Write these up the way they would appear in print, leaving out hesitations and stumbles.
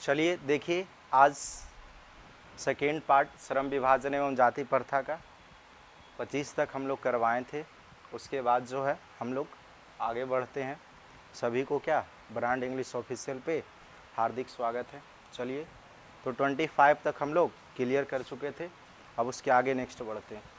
चलिए देखिए, आज सेकेंड पार्ट श्रम विभाजन एवं जाति प्रथा का 25 तक हम लोग करवाए थे। उसके बाद जो है हम लोग आगे बढ़ते हैं। सभी को क्या ब्रांड इंग्लिश ऑफिशियल पे हार्दिक स्वागत है। चलिए, तो 25 तक हम लोग क्लियर कर चुके थे। अब उसके आगे नेक्स्ट बढ़ते हैं।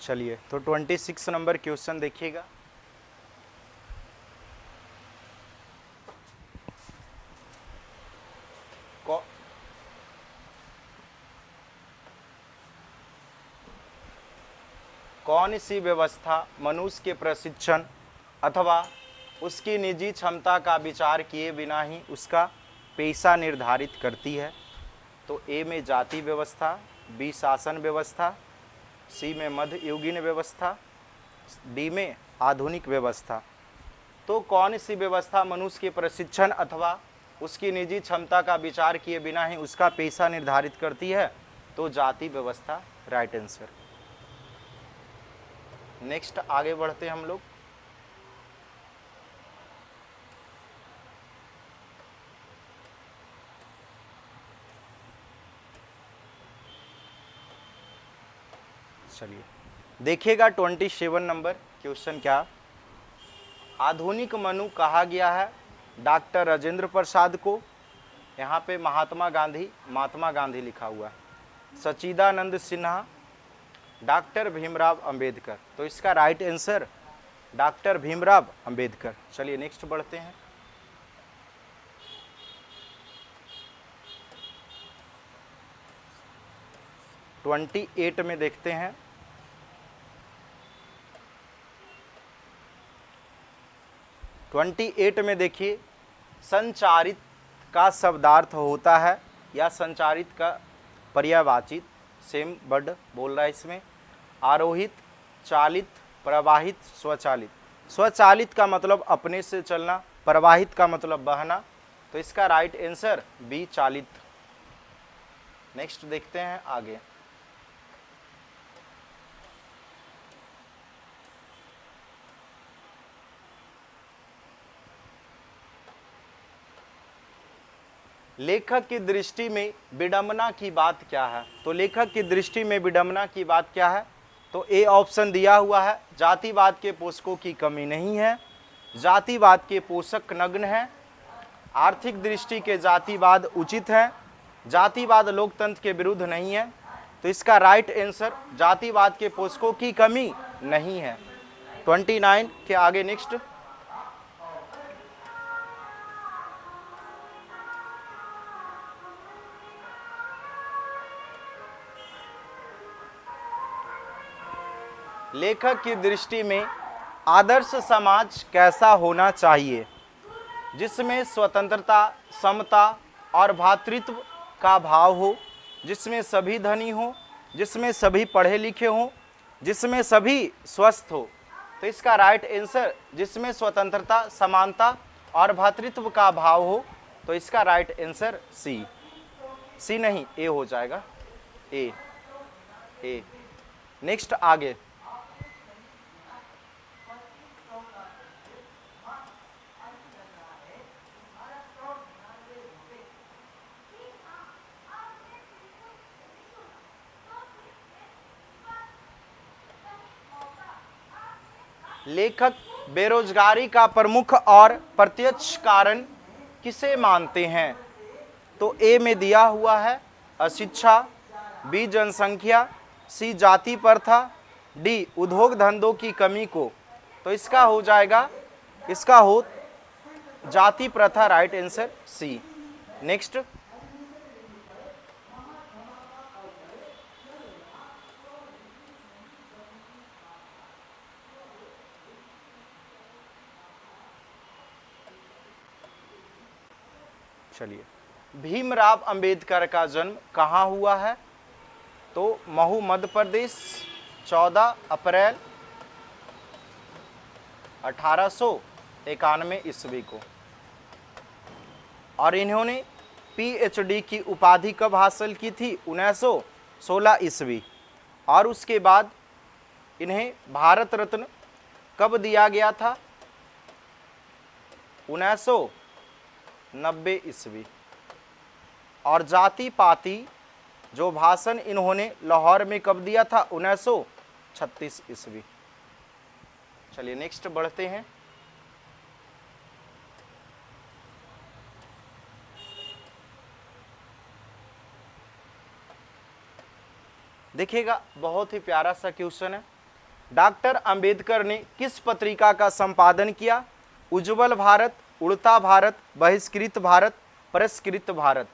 चलिए, तो 26 नंबर क्वेश्चन देखिएगा। कौन सी व्यवस्था मनुष्य के प्रशिक्षण अथवा उसकी निजी क्षमता का विचार किए बिना ही उसका पेशा निर्धारित करती है? तो ए में जाति व्यवस्था, बी शासन व्यवस्था, सी में मध्ययुगीन व्यवस्था, डी में आधुनिक व्यवस्था। तो कौन सी व्यवस्था मनुष्य के प्रशिक्षण अथवा उसकी निजी क्षमता का विचार किए बिना ही उसका पेशा निर्धारित करती है? तो जाति व्यवस्था राइट आंसर। नेक्स्ट आगे बढ़ते हैं हम लोग। चलिए देखिएगा 27 नंबर क्वेश्चन क्या। आधुनिक मनु कहा गया है डॉक्टर राजेंद्र प्रसाद को। यहाँ पे महात्मा गांधी लिखा हुआ है। सच्चिदानंद सिन्हा, डॉक्टर भीमराव अंबेडकर। तो इसका right answer doctor Bhimrao Ambedkar. चलिए नेक्स्ट बढ़ते हैं। ट्वेंटी 28 में देखते हैं। ट्वेंटी 28 में देखिए, संचारित का शब्दार्थ होता है या संचारित का पर्यायवाचित, सेम वर्ड बोल रहा है इसमें। आरोहित, चालित, प्रवाहित, स्वचालित। स्वचालित का मतलब अपने से चलना, प्रवाहित का मतलब बहना। तो इसका राइट आंसर बी चालित। नेक्स्ट देखते हैं आगे। लेखक की दृष्टि में विडंबना की बात क्या है? तो लेखक की दृष्टि में विडंबना की बात क्या है? तो ए ऑप्शन दिया हुआ है, जातिवाद के पोषकों की कमी नहीं है, जातिवाद के पोषक नग्न है, आर्थिक दृष्टि के जातिवाद उचित है, जातिवाद लोकतंत्र के विरुद्ध नहीं है। तो इसका राइट आंसर जातिवाद के पोषकों की कमी नहीं है। 29 के आगे नेक्स्ट। लेखक की दृष्टि में आदर्श समाज कैसा होना चाहिए? जिसमें स्वतंत्रता, समता और भ्रातृत्व का भाव हो, जिसमें सभी धनी हो, जिसमें सभी पढ़े लिखे हों, जिसमें सभी स्वस्थ हो। तो इसका राइट आंसर जिसमें स्वतंत्रता, समानता और भ्रातृत्व का भाव हो। तो इसका राइट आंसर सी नहीं, ए हो जाएगा। ए। नेक्स्ट आगे। लेखक बेरोजगारी का प्रमुख और प्रत्यक्ष कारण किसे मानते हैं? तो ए में दिया हुआ है अशिक्षा, बी जनसंख्या, सी जाति प्रथा, डी उद्योग धंधों की कमी को। तो इसका हो जाएगा, इसका हो जाति प्रथा राइट आंसर सी। नेक्स्ट। चलिए भीमराव अंबेडकर का जन्म कहाँ हुआ है? तो महू मध्य प्रदेश 14 अप्रैल 1891 ईस्वी को। और इन्होंने पीएचडी की उपाधि कब हासिल की थी? 1916 ईस्वी। और उसके बाद इन्हें भारत रत्न कब दिया गया था? 1990 ईस्वी। और जाति पाति जो भाषण इन्होंने लाहौर में कब दिया था? 1936 ईस्वी। चलिए नेक्स्ट बढ़ते हैं। देखिएगा, बहुत ही प्यारा सा क्वेश्चन है। डॉक्टर अंबेडकर ने किस पत्रिका का संपादन किया? उज्जवल भारत, उड़ता भारत, बहिष्कृत भारत, परिष्कृत भारत।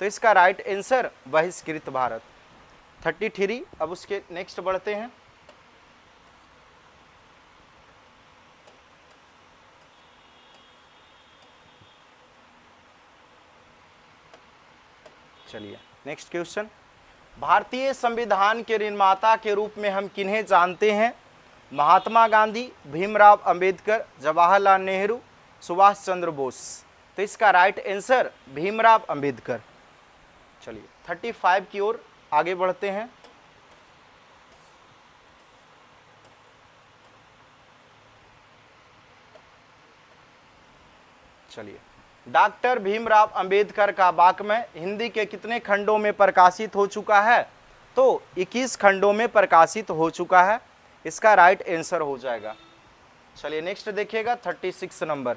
तो इसका राइट आंसर बहिष्कृत भारत। 33। अब उसके नेक्स्ट बढ़ते हैं। चलिए नेक्स्ट क्वेश्चन। भारतीय संविधान के निर्माता के रूप में हम किन्हें जानते हैं? महात्मा गांधी, भीमराव अंबेडकर, जवाहरलाल नेहरू, सुभाष चंद्र बोस। तो इसका राइट आंसर भीमराव अंबेडकर। चलिए 35 की ओर आगे बढ़ते हैं। चलिए, डॉक्टर भीमराव अंबेडकर का वाङ्मय हिंदी के कितने खंडों में प्रकाशित हो चुका है? तो 21 खंडों में प्रकाशित हो चुका है। इसका राइट आंसर हो जाएगा। चलिए नेक्स्ट देखिएगा 36 नंबर।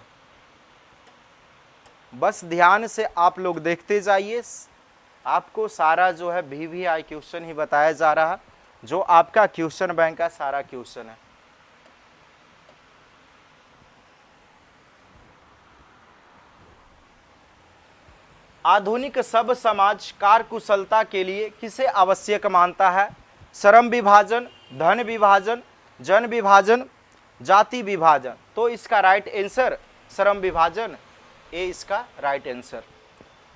बस ध्यान से आप लोग देखते जाइए, आपको सारा जो है VVI क्वेश्चन ही बताया जा रहा है, जो आपका क्वेश्चन बैंक का सारा क्वेश्चन है। आधुनिक सब समाज कार्यकुशलता के लिए किसे आवश्यक मानता है? श्रम विभाजन, धन विभाजन, जन विभाजन, जाति विभाजन। तो इसका राइट आंसर श्रम विभाजन, ए इसका राइट आंसर।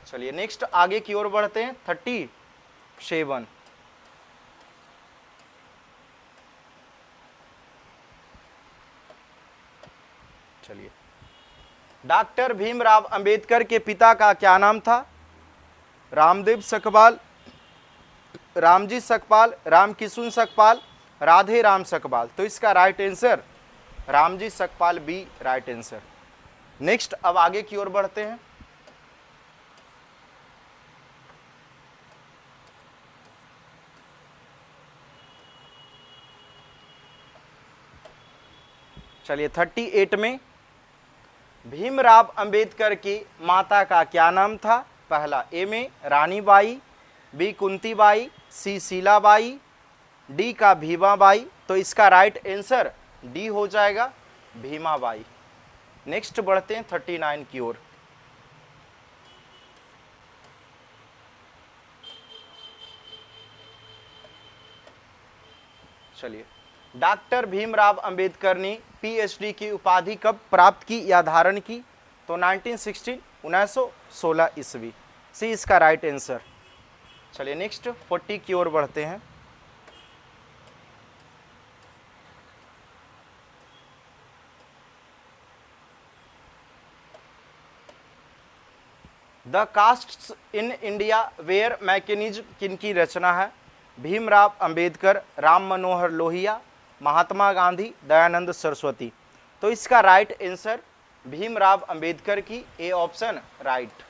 चलिए नेक्स्ट आगे की ओर बढ़ते हैं। 37। चलिए, डॉक्टर भीमराव अंबेडकर के पिता का क्या नाम था? रामदेव सकपाल, रामजी सकपाल, रामकिशुन सकपाल, राधे राम सकपाल। तो इसका right answer Ramji Sakpal, B right answer. Next अब आगे की ओर बढ़ते हैं। चलिए 38 में भीमराव अंबेडकर की माता का क्या नाम था? पहला ए में रानीबाई, बी कुंतीबाई, सी शीलाबाई, डी का भीमाबाई। तो इसका राइट आंसर डी हो जाएगा, भीमाबाई। नेक्स्ट बढ़ते हैं 39 की ओर। चलिए, डॉक्टर भीमराव अंबेडकर ने पीएचडी की उपाधि कब प्राप्त की या धारण की? तो 1916 1916 ईस्वी, सी इसका राइट आंसर। चलिए नेक्स्ट 40 की ओर बढ़ते हैं। The castes in India where mechanism किनकी रचना है? भीमराव अंबेडकर, राम मनोहर लोहिया, महात्मा गांधी, दयानंद सरस्वती। तो इसका राइट आंसर भीमराव अंबेडकर की, ए ऑप्शन राइट।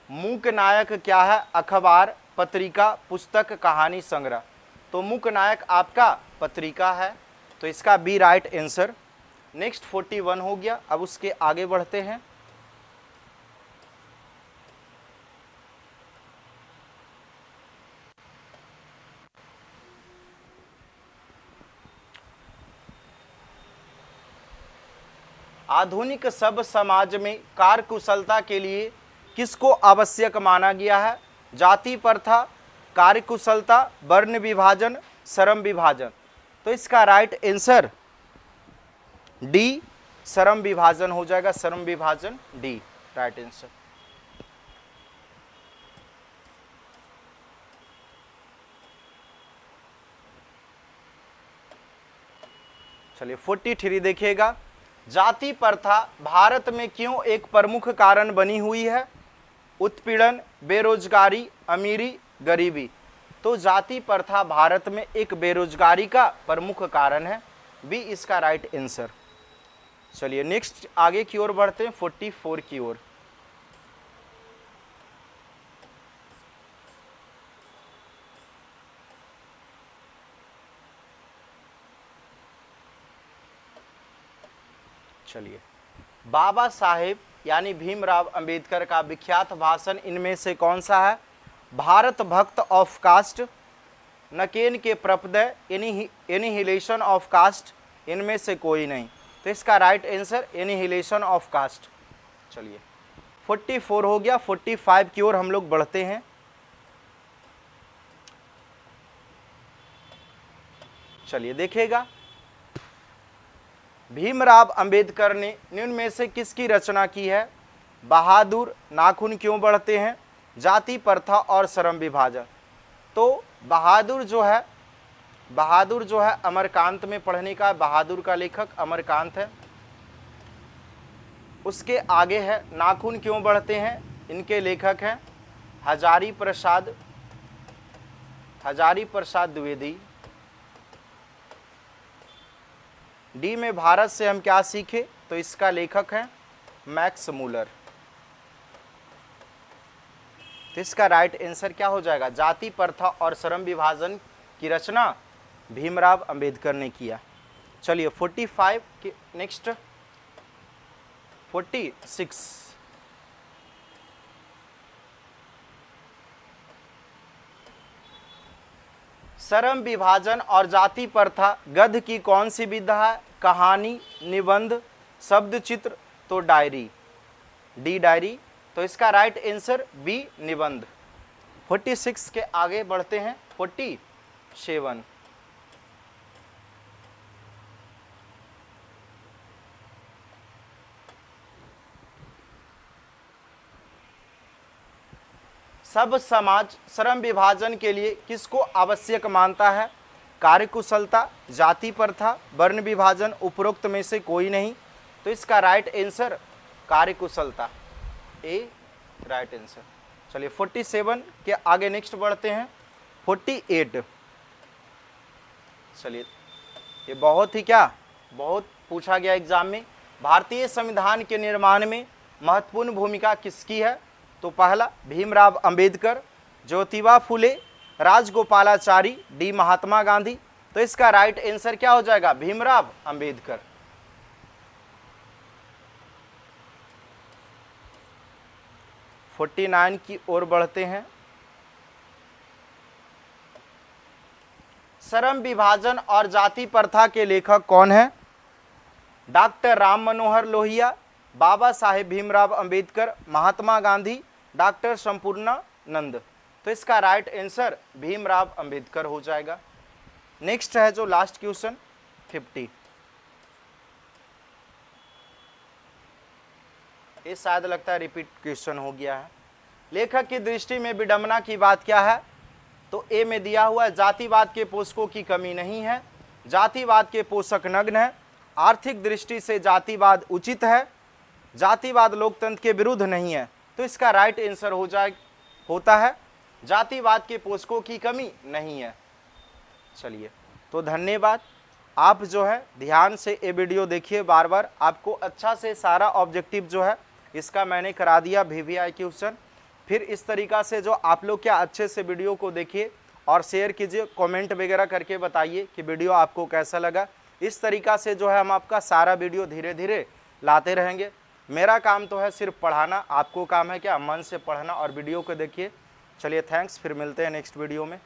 मूक नायक क्या है? अखबार, पत्रिका, पुस्तक, कहानी संग्रह। तो मूक नायक आपका पत्रिका है, तो इसका बी राइट आंसर। नेक्स्ट 41 हो गया। अब उसके आगे बढ़ते हैं। आधुनिक सब समाज में कार्यकुशलता के लिए किसको आवश्यक माना गया है? जाति प्रथा, कार्यकुशलता, वर्ण विभाजन, सरम विभाजन। तो इसका राइट आंसर डी सरम विभाजन हो जाएगा। सरम विभाजन डी राइट आंसर। चलिए 43 देखिएगा, जाति प्रथा भारत में क्यों एक प्रमुख कारण बनी हुई है? उत्पीड़न, बेरोजगारी, अमीरी, गरीबी। तो जाति प्रथा भारत में एक बेरोजगारी का प्रमुख कारण है, बी इसका राइट आंसर। चलिए नेक्स्ट आगे की ओर बढ़ते हैं 44 की ओर। चलिए, बाबा साहेब यानी भीमराव अंबेडकर का विख्यात भाषण इनमें से कौन सा है? भारत भक्त ऑफ कास्ट, नकेन के प्रपदय, एनिहिलेशन ऑफ कास्ट, इनमें से कोई नहीं। तो इसका right answer annihilation of caste. चलिए 44 हो गया, 45 की ओर हम लोग बढ़ते हैं। चलिए देखिएगा, भीमराव अंबेडकर ने निम्न में से किसकी रचना की है? बहादुर, नाखून क्यों बढ़ते हैं, जाति प्रथा और श्रम विभाजन। तो बहादुर जो है अमरकांत में पढ़ने का, बहादुर का लेखक अमरकांत है। उसके आगे है नाखून क्यों बढ़ते हैं, इनके लेखक हैं हजारी प्रसाद द्विवेदी। डी में भारत से हम क्या सीखे? तो इसका लेखक है मैक्स मूलर। तो इसका राइट आंसर क्या हो जाएगा? जाति प्रथा और श्रम विभाजन की रचना भीमराव अंबेडकर ने किया। चलिए 45 के नेक्स्ट 46। श्रम विभाजन और जाति प्रथा गद्य की कौन सी विधा है? कहानी, निबंध, शब्द चित्र, तो डायरी। D diary. तो इसका राइट आंसर बी निबंध। 46 के आगे बढ़ते हैं 47। सब समाज श्रम विभाजन के लिए किसको आवश्यक मानता है? कार्यकुशलता, जाति प्रथा, वर्ण विभाजन, उपरोक्त में से कोई नहीं। तो इसका राइट आंसर कार्यकुशलता, ए राइट आंसर। चलिए 47 के आगे नेक्स्ट बढ़ते हैं 48। चलिए ये बहुत पूछा गया एग्जाम में। भारतीय संविधान के निर्माण में महत्वपूर्ण भूमिका किसकी है? तो पहला भीमराव अंबेडकर, ज्योतिबा फुले, राजगोपालाचारी, डी महात्मा गांधी। तो इसका राइट आंसर क्या हो जाएगा? भीमराव अंबेडकर। तो 49 की ओर बढ़ते हैं। श्रम विभाजन और जाति प्रथा के लेखक कौन है? Doctor Ram Manohar Lohia, Baba Saheb Bhimrao Ambedkar, Mahatma Gandhi, doctor Sampurnanand. तो इसका राइट आंसर भीमराव अंबेडकर हो जाएगा। नेक्स्ट है जो लास्ट क्वेश्चन 50। ये शायद लगता है रिपीट क्वेश्चन हो गया है। लेखक की दृष्टि में विडंबना की बात क्या है? तो ए में दिया हुआ है जातिवाद के पोषकों की कमी नहीं है, जातिवाद के पोषक नग्न है, आर्थिक दृष्टि से जातिवाद उचित है, जातिवाद लोकतंत्र के विरुद्ध नहीं है। तो इसका राइट आंसर होता है जातिवाद के पोषकों की कमी नहीं है। चलिए तो धन्यवाद। आप जो है ध्यान से ये वीडियो देखिए बार बार, आपको अच्छा से सारा ऑब्जेक्टिव जो है इसका मैंने करा दिया VVI क्वेश्चन। फिर इस तरीक़ा से जो आप लोग क्या अच्छे से वीडियो को देखिए और शेयर कीजिए, कमेंट वगैरह करके बताइए कि वीडियो आपको कैसा लगा। इस तरीक़ा से जो है हम आपका सारा वीडियो धीरे धीरे लाते रहेंगे। मेरा काम तो है सिर्फ पढ़ाना, आपको काम है क्या मन से पढ़ना और वीडियो को देखिए। चलिए थैंक्स, फिर मिलते हैं नेक्स्ट वीडियो में।